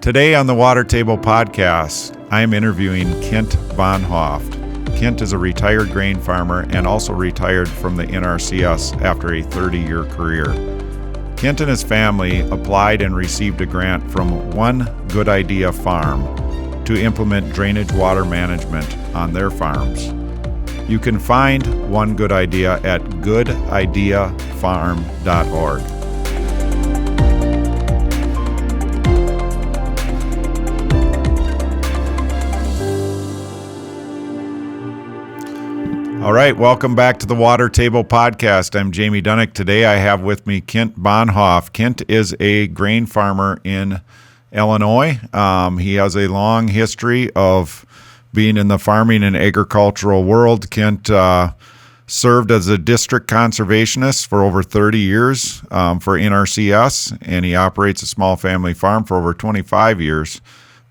Today on the Water Table Podcast, I am interviewing Kent Bonhoft. Kent is a retired grain farmer and also retired from the NRCS after a 30-year career. Kent and his family applied and received a grant from One Good Idea Farm to implement drainage water management on their farms. You can find One Good Idea at goodideafarm.org. All right, welcome back to the Water Table Podcast. I'm Jamie Dunnick. Today I have with me Kent Bonhoft. Kent is a grain farmer in Illinois. He has a long history of being in the farming and agricultural world. Kent served as a district conservationist for over 30 years for NRCS, and he operates a small family farm for over 25 years.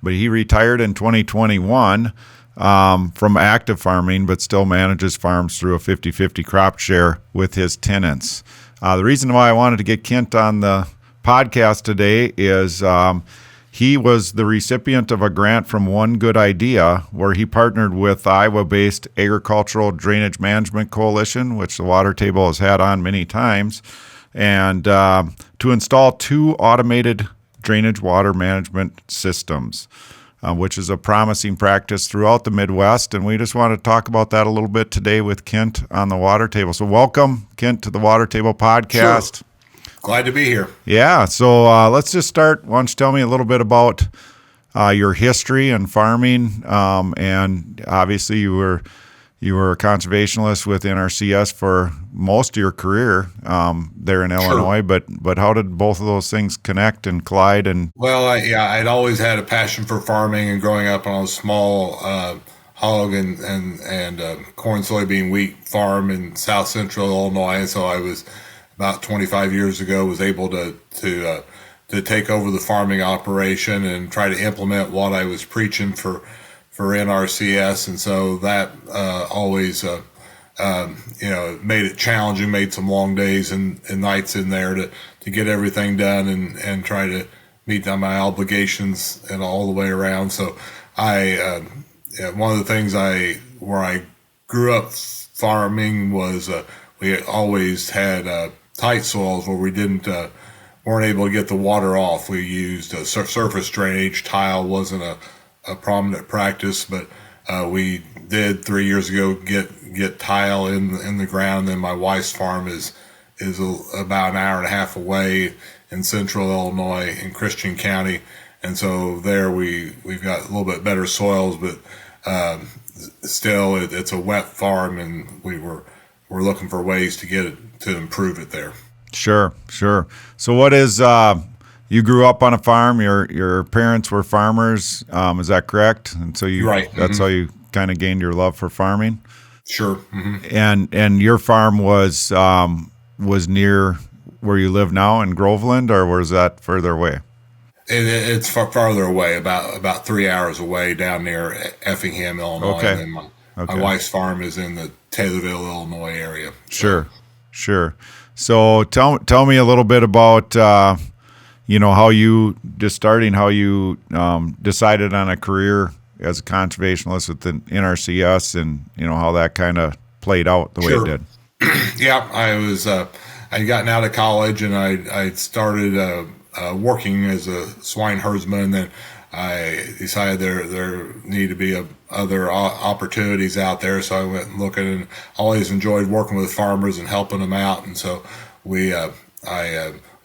But he retired in 2021 from active farming, but still manages farms through a 50-50 crop share with his tenants. The reason why I wanted to get Kent on the podcast today is he was the recipient of a grant from One Good Idea, where he partnered with the Iowa-based Agricultural Drainage Management Coalition, which the Water Table has had on many times, and to install 2 automated drainage water management systems, which is a promising practice throughout the Midwest. And we just want to talk about that a little bit today with Kent on the Water Table. So welcome, Kent, to the Water Table Podcast. Sure. Glad to be here. Yeah, so let's just start. Why don't you tell me a little bit about your history in farming? And obviously you were a conservationist with NRCS for most of your career there in Illinois, but how did both of those things connect and collide? And well, I'd always had a passion for farming, and growing up on a small hog and corn, soybean, wheat farm in South Central Illinois, and so I was about 25 years ago was able to take over the farming operation and try to implement what I was preaching for NRCS, and so that always made it challenging, made some long days and nights in there to get everything done and try to meet my obligations and all the way around. So one of the things where I grew up farming was we always had tight soils where we weren't able to get the water off. We used surface drainage. Tile wasn't a prominent practice, but we did 3 years ago get tile in the ground. And my wife's farm is about an hour and a half away in central Illinois in Christian County, and so there we've got a little bit better soils, but still it's a wet farm, and we're looking for ways to improve it there. Sure. So what is you grew up on a farm? Your parents were farmers, is that correct? And so right. That's how you kind of gained your love for farming. Sure. Mm-hmm. And your farm was near where you live now in Groveland, or was that further away? It's farther away, about 3 hours away, down near Effingham, Illinois. Okay. And then my wife's farm is in the Taylorville, Illinois area. Sure. So tell me a little bit about how you decided on a career as a conservationist with the NRCS, and how that kind of played out the way it did. Yeah, I'd gotten out of college, and I started working as a swine herdsman, and then I decided there needed to be other opportunities out there, so I went looking, and always enjoyed working with farmers and helping them out. And so I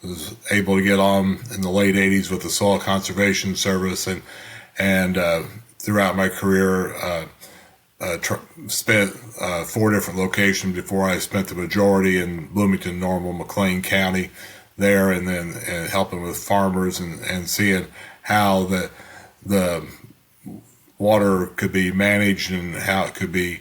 was able to get on in the late 80s with the Soil Conservation Service, and throughout my career spent 4 different locations before I spent the majority in Bloomington, Normal, McLean County there, and then helping with farmers and seeing how the water could be managed and how it could be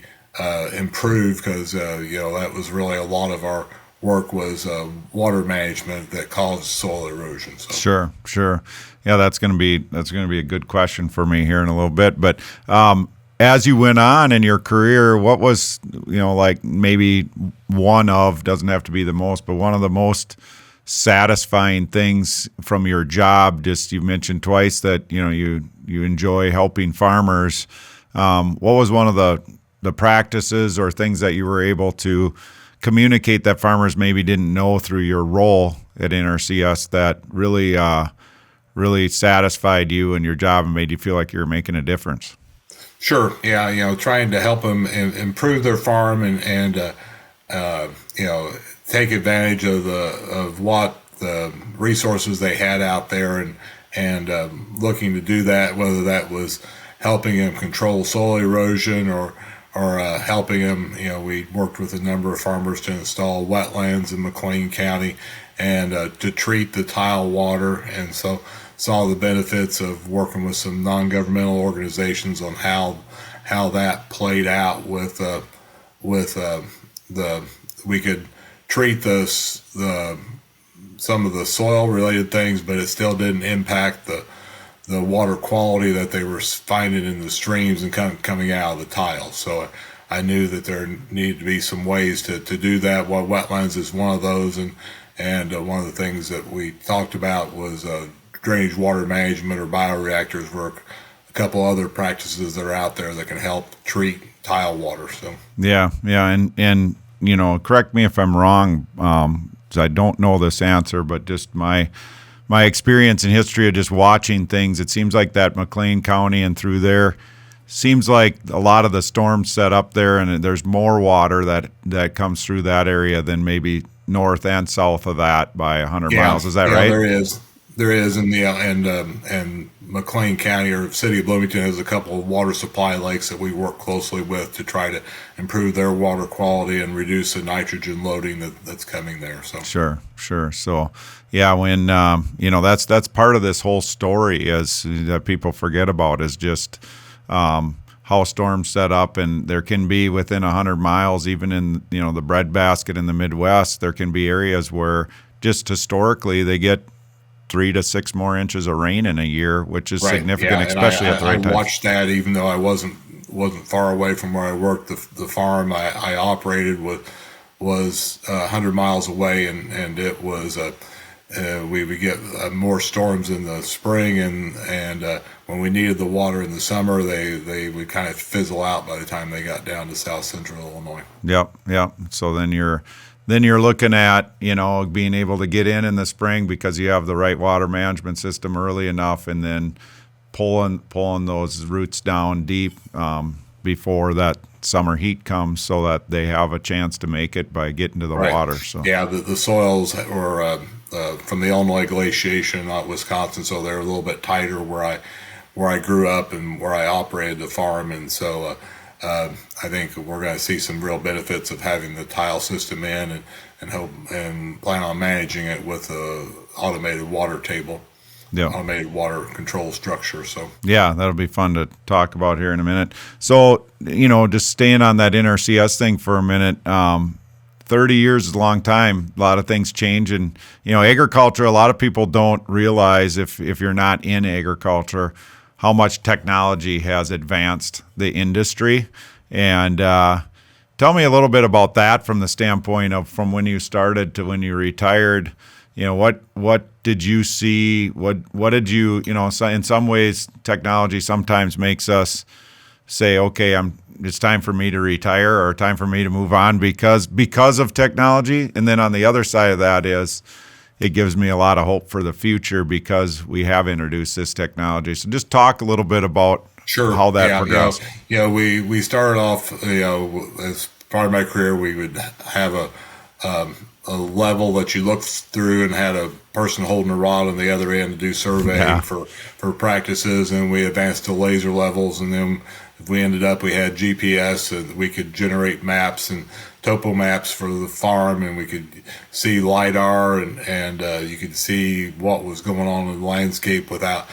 improved, because that was really a lot of our work was water management that caused soil erosion. So. Sure. Yeah, that's going to be a good question for me here in a little bit. But as you went on in your career, what was like maybe one of, doesn't have to be the most, but one of the most satisfying things from your job? Just you mentioned twice that you enjoy helping farmers. What was one of the practices or things that you were able to communicate that farmers maybe didn't know through your role at NRCS that really satisfied you and your job and made you feel like you were making a difference? Sure. Yeah. Trying to help them improve their farm and take advantage of what the resources they had out there and looking to do that, whether that was helping them control soil erosion or helping them. We worked with a number of farmers to install wetlands in McLean County and to treat the tile water, and so saw the benefits of working with some non-governmental organizations on how that played out with we could treat some of the soil related things, but it still didn't impact the water quality that they were finding in the streams and coming out of the tiles. So I knew that there needed to be some ways to do that. Well, wetlands is one of those, and one of the things that we talked about was drainage water management or bioreactors were a couple other practices that are out there that can help treat tile water. So yeah, and correct me if I'm wrong. I don't know this answer, but just my experience and history of just watching things, it seems like that McLean County and through there seems like a lot of the storms set up there, and there's more water that comes through that area than maybe north and south of that by 100 miles. Is that right? There is, and McLean County or City of Bloomington has a couple of water supply lakes that we work closely with to try to improve their water quality and reduce the nitrogen loading that's coming there. So sure. So yeah, when that's part of this whole story is that people forget about is just how storms set up, and there can be within 100 miles, even in the breadbasket in the Midwest, there can be areas where just historically they get 3 to 6 more inches of rain in a year, which is significant, especially at the right time. I watched that, even though I wasn't far away from where I worked. The farm I operated was 100 miles away, and it was we would get more storms in the spring, and when we needed the water in the summer, they would kind of fizzle out by the time they got down to South Central Illinois. Yep. So then you're looking at, being able to get in the spring because you have the right water management system early enough, and then pulling those roots down deep before that summer heat comes, so that they have a chance to make it by getting to the water. So yeah, the soils were from the Illinois glaciation, not Wisconsin, so they're a little bit tighter where I grew up and where I operated the farm, and so. I think we're going to see some real benefits of having the tile system in and plan on managing it with a automated water table, automated water control structure. So yeah, that'll be fun to talk about here in a minute. So just staying on that NRCS thing for a minute. 30 years is a long time. A lot of things change, and agriculture. A lot of people don't realize if you're not in agriculture, how much technology has advanced the industry. And tell me a little bit about that from the standpoint of from when you started to when you retired. What did you see? What did you, so in some ways, technology sometimes makes us say, okay, it's time for me to retire or time for me to move on because of technology. And then on the other side of that is, it gives me a lot of hope for the future because we have introduced this technology. So just talk a little bit about how that progressed. We started off, as part of my career, we would have a level that you looked through and had a person holding a rod on the other end to do surveying for practices, and we advanced to laser levels, and then we had GPS, and we could generate maps and topo maps for the farm, and we could see LiDAR, and you could see what was going on in the landscape without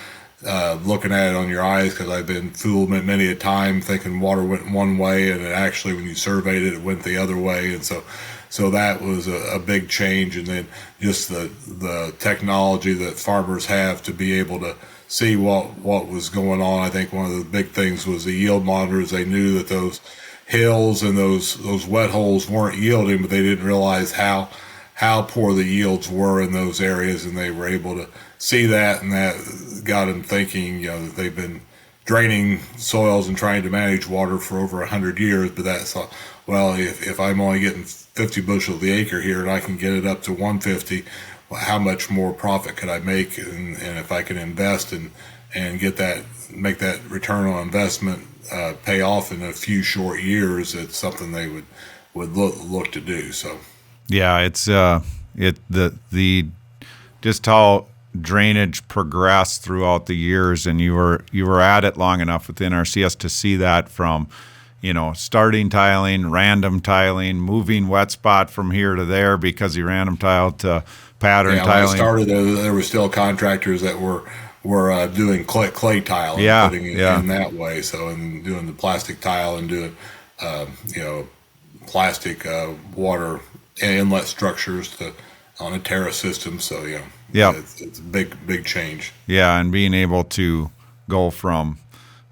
looking at it on your eyes, because I've been fooled many a time thinking water went one way, and it actually, when you surveyed it, it went the other way. And so that was a big change. And then just the technology that farmers have to be able to see what was going on. I think one of the big things was the yield monitors. They knew that those hills and those wet holes weren't yielding, but they didn't realize how how poor the yields were in those areas, and they were able to see that, and that got them thinking, that they've been draining soils and trying to manage water for over 100 years, but that's, well, if I'm only getting 50 bushels the acre here and I can get it up to 150, well, how much more profit could I make? And if I can invest and get that, make that return on investment pay off in a few short years, it's something they would look to do. So yeah, it's the just how drainage progressed throughout the years, and you were at it long enough with NRCS to see that from, starting tiling, random tiling, moving wet spot from here to there because you random tiled, to pattern yeah, tiling. When I started, there were still contractors that were doing clay tile and Yeah, putting it yeah. in that way. So, and doing the plastic tile and doing, plastic water inlet structures on a terrace system. So, Yeah. it's a big change. Yeah, and being able to go from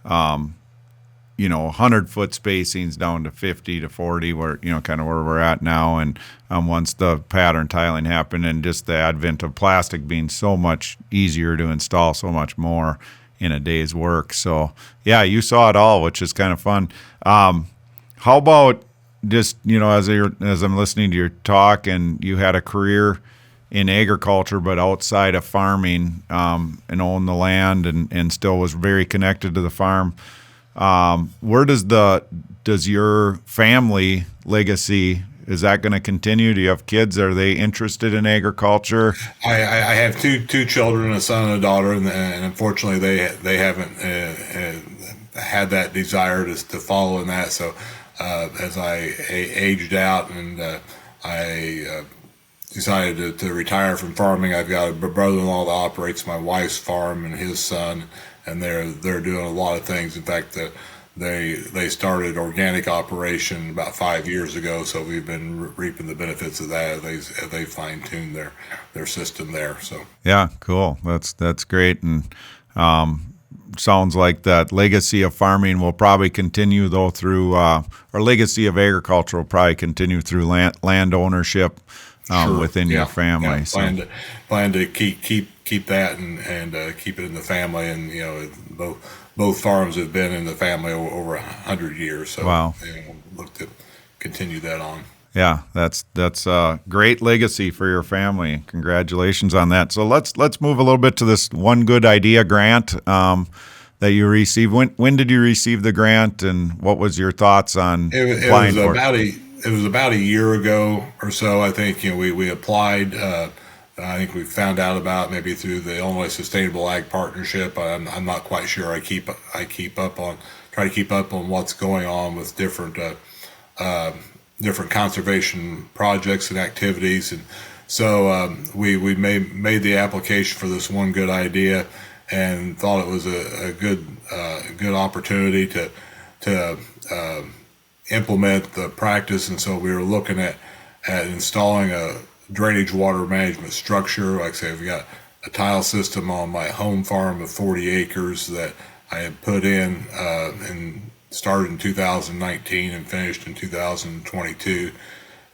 100-foot spacings down to 50 to 40, where kind of where we're at now, and once the pattern tiling happened, and just the advent of plastic being so much easier to install, so much more in a day's work. So yeah, you saw it all, which is kind of fun. How about just as I'm listening to your talk, and you had a career in agriculture, but outside of farming, and owned the land, and still was very connected to the farm. Where does your family legacy, is that going to continue? Do you have kids? Are they interested in agriculture? I have two children, a son and a daughter, and unfortunately they haven't had that desire to follow in that. So as I aged out and I decided to retire from farming, I've got a brother-in-law that operates my wife's farm and his son, and they're doing a lot of things. In fact, they started organic operation about 5 years ago, so we've been reaping the benefits of that as they fine-tune their system there. So yeah, cool. That's great, and sounds like that legacy of farming will probably continue though through, or legacy of agriculture will probably continue through land ownership. Sure. Within your family. Yeah. So. Plan to keep that and keep it in the family, and both farms have been in the family over 100 years. So wow. Look to continue that on. Yeah, that's a great legacy for your family. Congratulations on that. So let's move a little bit to this One Good Idea grant that you received. When did you receive the grant, and what was your thoughts on applying for it? It was about a year ago or so. I think we applied. I think we found out about maybe through the Illinois Sustainable Ag Partnership. I'm not quite sure. I try to keep up on what's going on with different conservation projects and activities, and so we made the application for this One Good Idea, and thought it was a good opportunity to implement the practice. And so we were looking at installing a drainage water management structure. Like I say, we've got a tile system on my home farm of 40 acres that I had put in and started in 2019 and finished in 2022.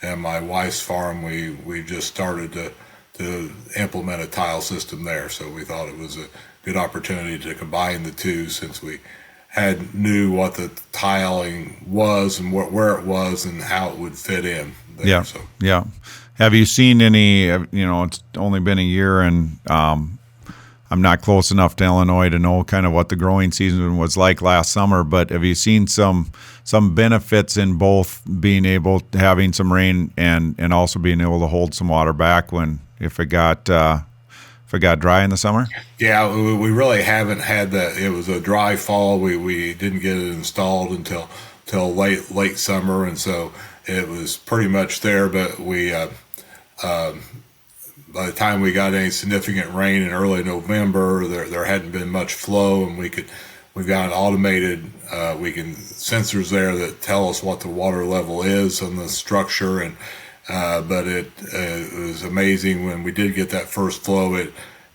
And my wife's farm, we just started to implement a tile system there. So we thought it was a good opportunity to combine the two, since we knew what the tiling was and where it was and how it would fit in there. Yeah. So. Yeah. Have you seen any, it's only been a year, and I'm not close enough to Illinois to know kind of what the growing season was like last summer, but have you seen some benefits in both being able to having some rain and also being able to hold some water back if it got dry in the summer? Yeah, we really haven't had that. It was a dry fall. We didn't get it installed until late summer, and so it was pretty much there. But we by the time we got any significant rain in early November, there hadn't been much flow, and we've got an automated sensors there that tell us what the water level is on the structure, and but it was amazing when we did get that first flow.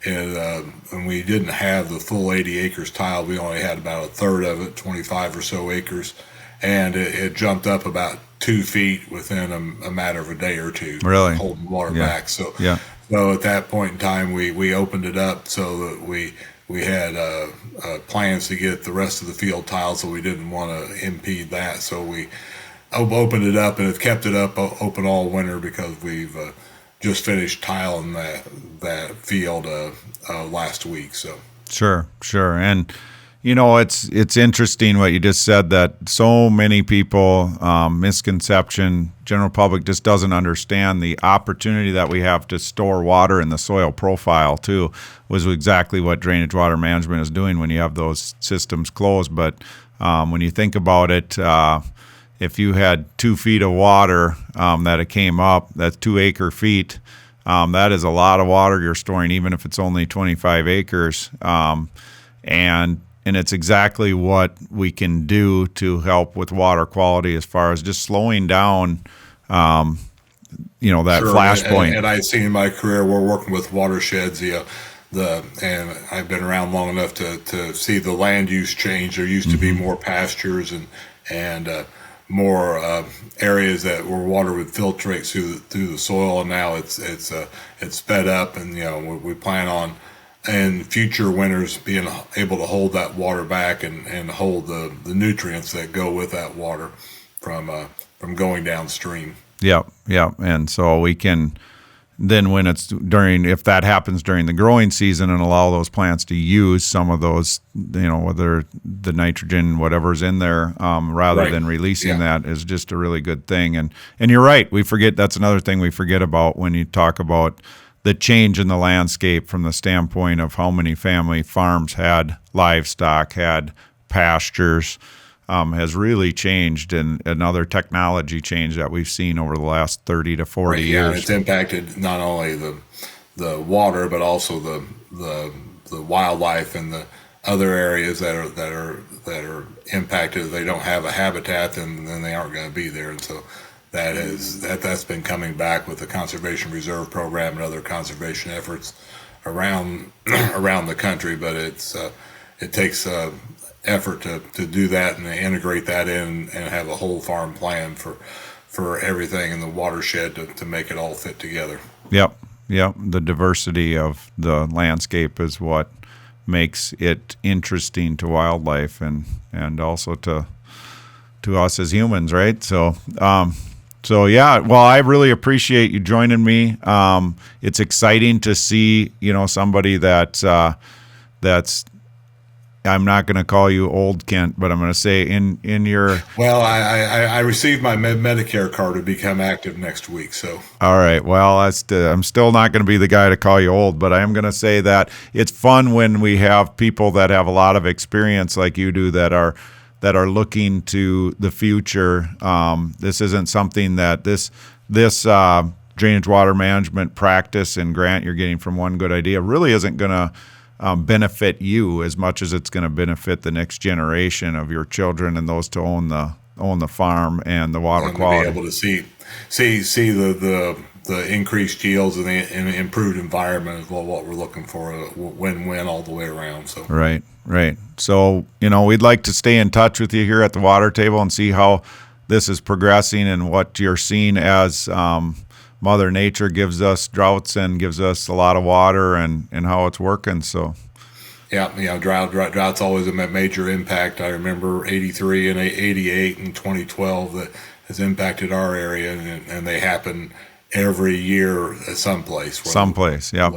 And we didn't have the full 80 acres tiled. We only had about a third of it, 25 or so acres, and it jumped up about 2 feet within a matter of a day or two. Really? Holding water Yeah. back. So, Yeah. so at that point in time, we opened it up so that we had plans to get the rest of the field tiled, so we didn't want to impede that. So we opened it up and have kept it up open all winter because we've just finished tiling that field last week. So Sure. And it's interesting what you just said, that so many people, misconception, general public just doesn't understand the opportunity that we have to store water in the soil profile too, was exactly what drainage water management is doing when you have those systems closed. But when you think about it, if you had 2 feet of water that it came up, that's 2 acre feet. That is a lot of water you're storing, even if it's only 25 acres. And it's exactly what we can do to help with water quality as far as just slowing down, that sure. flashpoint. And I've seen in my career, we're working with watersheds, and I've been around long enough to see the land use change. There used to be more pastures and more areas that where water would filtrate through the soil, and now it's sped up, and we plan on in future winters being able to hold that water back and hold the nutrients that go with that water from going downstream. Yep. And so we can then, when if that happens during the growing season, and allow those plants to use some of those, whether the nitrogen, whatever's in there, rather Right. than releasing Yeah. that, is just a really good thing. And you're right. That's another thing we forget about when you talk about the change in the landscape from the standpoint of how many family farms had livestock, had pastures, has really changed, and another technology change that we've seen over the last 30 to 40 Right, years. and it's impacted not only the water, but also the wildlife and the other areas that are impacted. If they don't have a habitat, then they aren't going to be there, and so that's been coming back with the Conservation Reserve Program and other conservation efforts around the country. But it takes effort to do that and to integrate that in and have a whole farm plan for everything in the watershed to make it all fit together. Yep. The diversity of the landscape is what makes it interesting to wildlife and also to us as humans, right? So yeah, well, I really appreciate you joining me. It's exciting to see, somebody that's I'm not going to call you old, Kent, but I'm going to say in your. Well, I received my Medicare card to become active next week. So. All right. Well, I'm still not going to be the guy to call you old, but I am going to say that it's fun when we have people that have a lot of experience like you do that are looking to the future. This isn't something that this drainage water management practice and grant you're getting from One Good Idea really isn't going to benefit you as much as it's going to benefit the next generation of your children and those to own the farm and the water quality. To be able to see the increased yields and the improved environment is what we're looking for, a win-win all the way around. So Right. So, we'd like to stay in touch with you here at the water table and see how this is progressing and what you're seeing as Mother Nature gives us droughts and gives us a lot of water and how it's working. So, yeah, drought's always a major impact. I remember 83 and 88 and 2012 that has impacted our area, and they happen every year at someplace. Yep.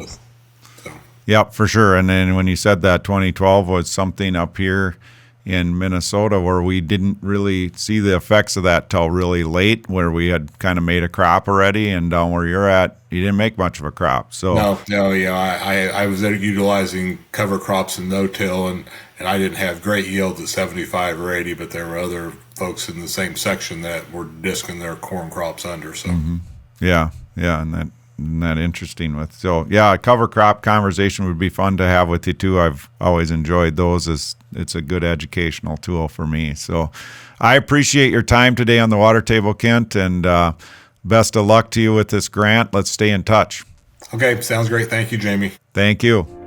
So. Yep, for sure. And then when you said that 2012 was something up here in Minnesota where we didn't really see the effects of that till really late, where we had kind of made a crop already, and down where you're at, you didn't make much of a crop. So I was utilizing cover crops and no-till, and I didn't have great yields at 75 or 80, but there were other folks in the same section that were disking their corn crops under. So yeah, and that interesting with. So yeah, a cover crop conversation would be fun to have with you too. I've always enjoyed those, as it's a good educational tool for me. So I appreciate your time today on the Water Table, Kent, and best of luck to you with this grant. Let's stay in touch. Okay, sounds great. Thank you, Jamie. Thank you.